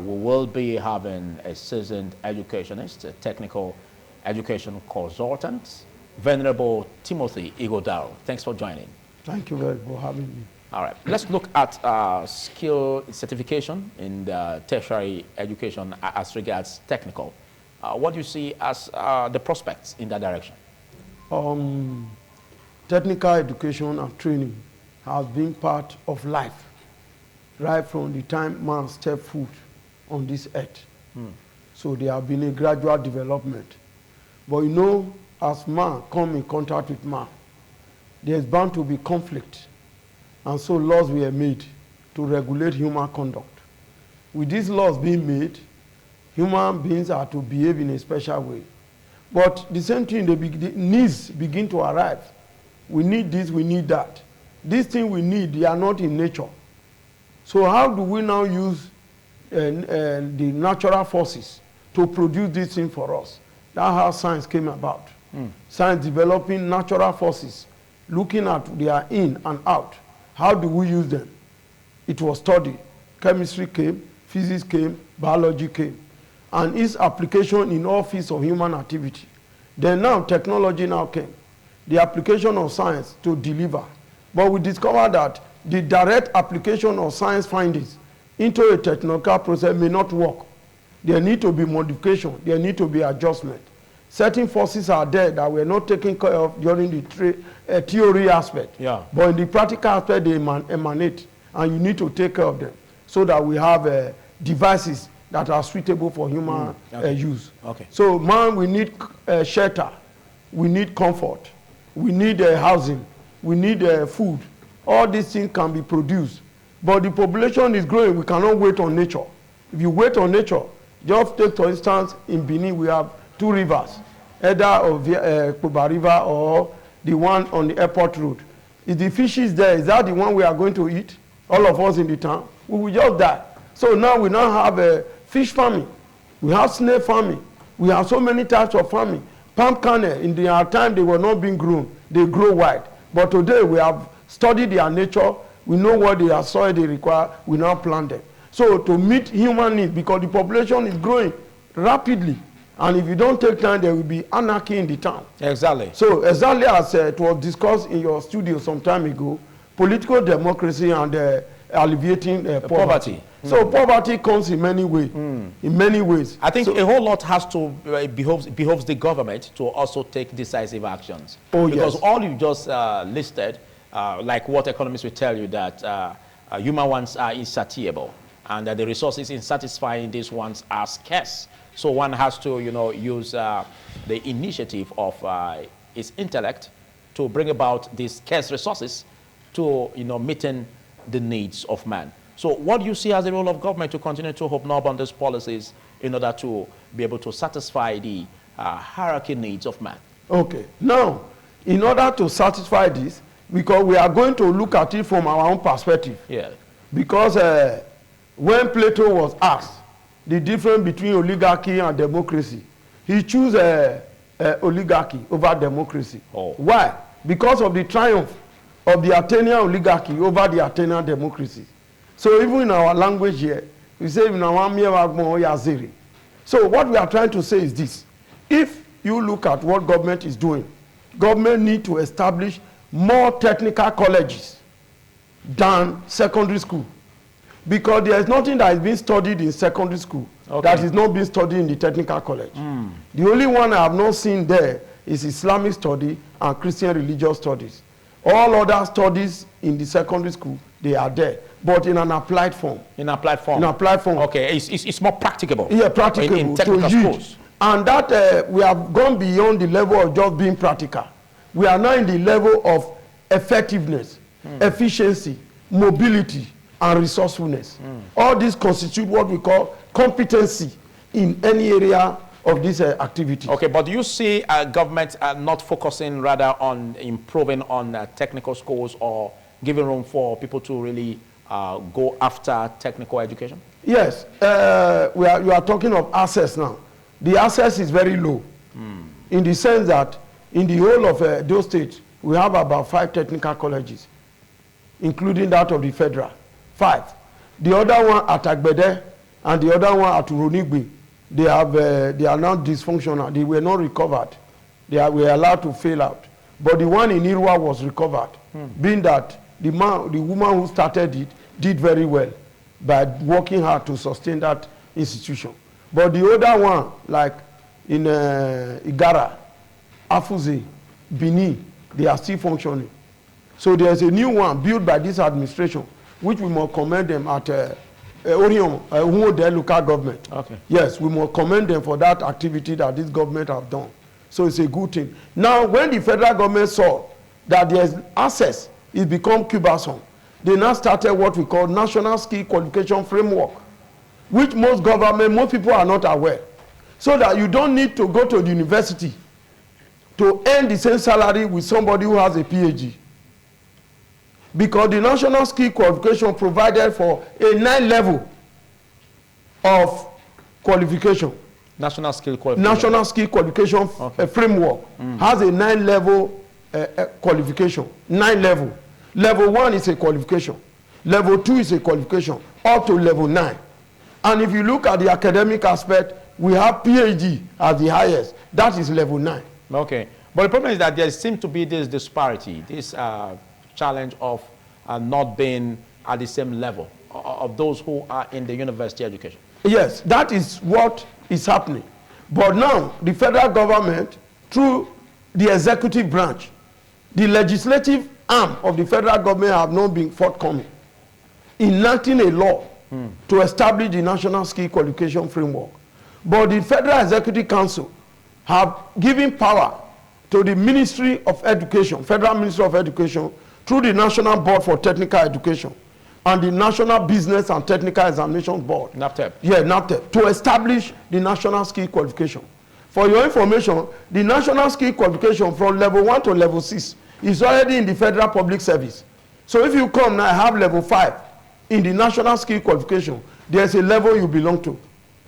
we will be having a seasoned educationist, a technical education consultant, Venerable Timothy Igodaro. Thanks for joining. Thank you very much for having me. All right, let's look at skill certification in the tertiary education as regards technical. What do you see as the prospects in that direction? Technical education and training has been part of life right from the time man stepped foot on this earth. So there have been a gradual development. But you know, as man come in contact with man, there's bound to be conflict. And so laws were made to regulate human conduct. With these laws being made, human beings are to behave in a special way. But the same thing, the needs begin to arrive. We need this, we need that. These things we need, they are not in nature. So how do we now use the natural forces to produce this thing for us? That's how science came about. Science developing natural forces, looking at their in and out. How do we use them? It was studied. Chemistry came, physics came, biology came. And its application in all fields of human activity. Then now technology now came. The application of science to deliver. But we discovered that the direct application of science findings into a technical process may not work. There need to be modification. There need to be adjustment. Certain forces are there that we're not taking care of during the theory aspect. Yeah. But in the practical aspect, they emanate. And you need to take care of them so that we have devices that are suitable for human use. Okay. So, man, we need shelter. We need comfort. We need housing. We need food. All these things can be produced. But the population is growing. We cannot wait on nature. If you wait on nature, just take, for instance, in Benin, we have 2 rivers, either of Kuba River or the one on the airport road. If the fish is there, is that the one we are going to eat? All of us in the town? We will just die. So now we now have fish farming. We have snail farming. We have so many types of farming. Palm kernel, in their time, they were not being grown. They grow wide. But today, we have studied their nature. We know what their soil they require. We now plant them. So to meet human needs, because the population is growing rapidly, and if you don't take time, there will be anarchy in the town. Exactly. So exactly as it was discussed in your studio some time ago, political democracy and alleviating poverty. So poverty comes in many ways. In many ways. I think so, a whole lot has to behoves the government to also take decisive actions. Because all you just listed, like what economists will tell you, that human wants are insatiable, and that the resources in satisfying these wants are scarce. So one has to, use the initiative of his intellect to bring about these scarce resources to, meeting the needs of man. So what do you see as the role of government to continue to hobnob on these policies in order to be able to satisfy the hierarchy needs of man? Okay. Now, in order to satisfy this, because we are going to look at it from our own perspective. Yeah. Because when Plato was asked the difference between oligarchy and democracy, he chose oligarchy over democracy. Why? Because of the triumph of the Athenian oligarchy over the Athenian democracy. So even in our language here, we say, so what we are trying to say is this. If you look at what government is doing, government need to establish more technical colleges than secondary school. Because there is nothing that is being studied in secondary school that is not being studied in the technical college. The only one I have not seen there is Islamic study and Christian religious studies. All other studies in the secondary school, they are there, but in an applied form. In applied form? In applied form. Okay, it's more practicable. Yeah, practicable. In technical schools. And that we have gone beyond the level of just being practical. We are now in the level of effectiveness, efficiency, mobility, and resourcefulness. All these constitute what we call competency in any area of this activity. Okay, but do you see government not focusing rather on improving on technical schools or giving room for people to really go after technical education? Yes, you are talking of access now. The access is very low in the sense that in the whole of those states, we have about 5 technical colleges, including that of the federal. 5. The other one at Agbede and the other one at Ronigbe, they are now dysfunctional. They were not recovered. Were allowed to fail out. But the one in Irwa was recovered, being that the woman who started it did very well by working hard to sustain that institution. But the other one, like in Igara, Afuze, Bini, they are still functioning. So there's a new one built by this administration, which we must commend them at Orion, the local government. Okay. Yes, we must commend them for that activity that this government have done. So it's a good thing. Now, when the federal government saw that there's access, it become cumbersome, they now started what we call National Skill Qualification Framework, which most people are not aware. So that you don't need to go to the university to earn the same salary with somebody who has a PhD. Because the National Skill Qualification provided for a 9 level of qualification. National Skill Qualification. National Skill Qualification Framework has a 9 level qualification. 9 level. Level 1 is a qualification. Level 2 is a qualification. Up to level 9. And if you look at the academic aspect, we have PhD as the highest. That is level 9. Okay. But the problem is that there seems to be this disparity, this challenge of not being at the same level of those who are in the university education. Yes, that is what is happening. But now, the federal government, through the executive branch, the legislative arm of the federal government have not been forthcoming, enacting a law to establish the National Skill Qualification Framework. But the Federal Executive Council have given power to the Ministry of Education, Federal Ministry of Education, through the National Board for Technical Education and the National Business and Technical Examinations Board. NAPTEP. Yeah, NAPTEP, to establish the National Skill Qualification. For your information, the National Skill Qualification from level 1 to level 6 is already in the Federal Public Service. So if you come now, I have level 5 in the National Skill Qualification, there's a level you belong to.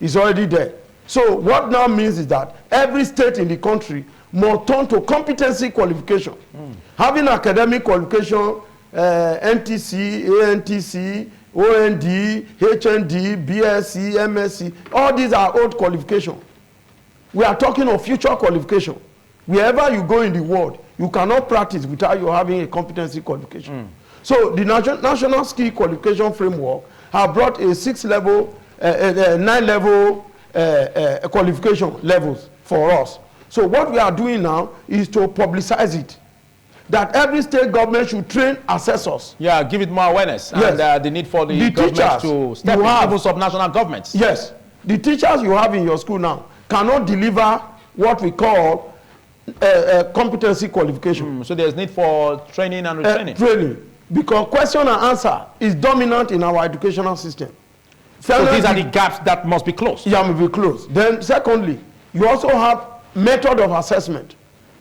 It's already there. So what now means is that every state in the country must turn to competency qualification. Having academic qualification, NTC, ANTC, OND, HND, BSc, MSc, all these are old qualifications. We are talking of future qualification. Wherever you go in the world, you cannot practice without you having a competency qualification. So the National Skill Qualification Framework have brought a 6-level, 9-level qualification levels for us. So what we are doing now is to publicize it, that every state government should train assessors. Yeah, give it more awareness. Yes. And the need for the government to step in, even subnational governments. Yes. The teachers you have in your school now cannot deliver what we call competency qualification. So there's need for training and retraining. Training. Because question and answer is dominant in our educational system. So these are the gaps that must be closed. Yeah, must be closed. Then secondly, you also have method of assessment.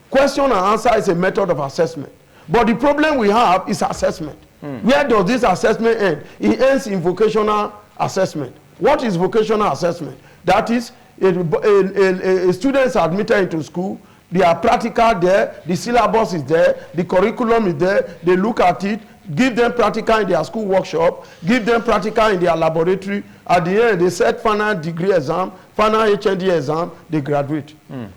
Question and answer is a method of assessment. But the problem we have is assessment. Where does this assessment end? It ends in vocational assessment. What is vocational assessment? That is, a student is admitted into school, they are practical there, the syllabus is there, the curriculum is there, they look at it, give them practical in their school workshop, give them practical in their laboratory. At the end, they set final degree exam, final HND exam, they graduate.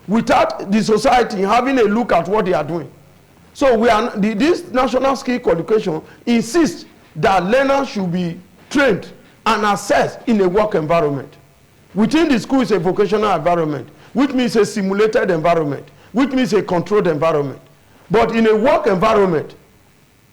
Without the society having a look at what they are doing. So this National Skill Qualification insists that learners should be trained and assessed in a work environment. Within the school is a vocational environment, which means a simulated environment, which means a controlled environment. But in a work environment,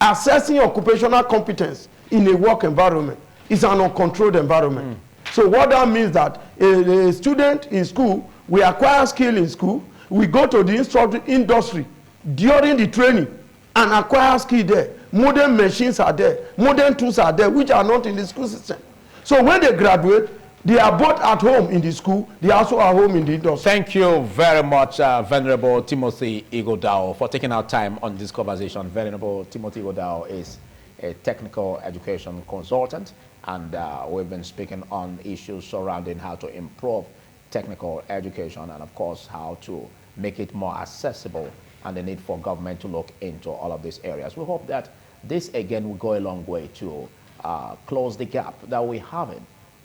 assessing occupational competence in a work environment is an uncontrolled environment. So what that means that a student in school, we acquire skill in school, we go to the industry during the training and acquire skill there. Modern machines are there, modern tools are there, which are not in the school system. So when they graduate, they are both at home in the school, they also are home in the industry. Thank you very much, Venerable Timothy Igodao, for taking our time on this conversation. Venerable Timothy Igodao is a technical education consultant, and we've been speaking on issues surrounding how to improve technical education and, of course, how to make it more accessible and the need for government to look into all of these areas. We hope that this, again, will go a long way to close the gap that we have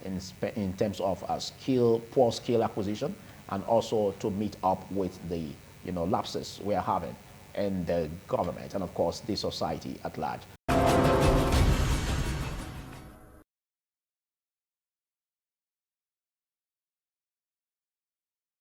in terms of poor skill acquisition, and also to meet up with the lapses we are having in the government and, of course, the society at large.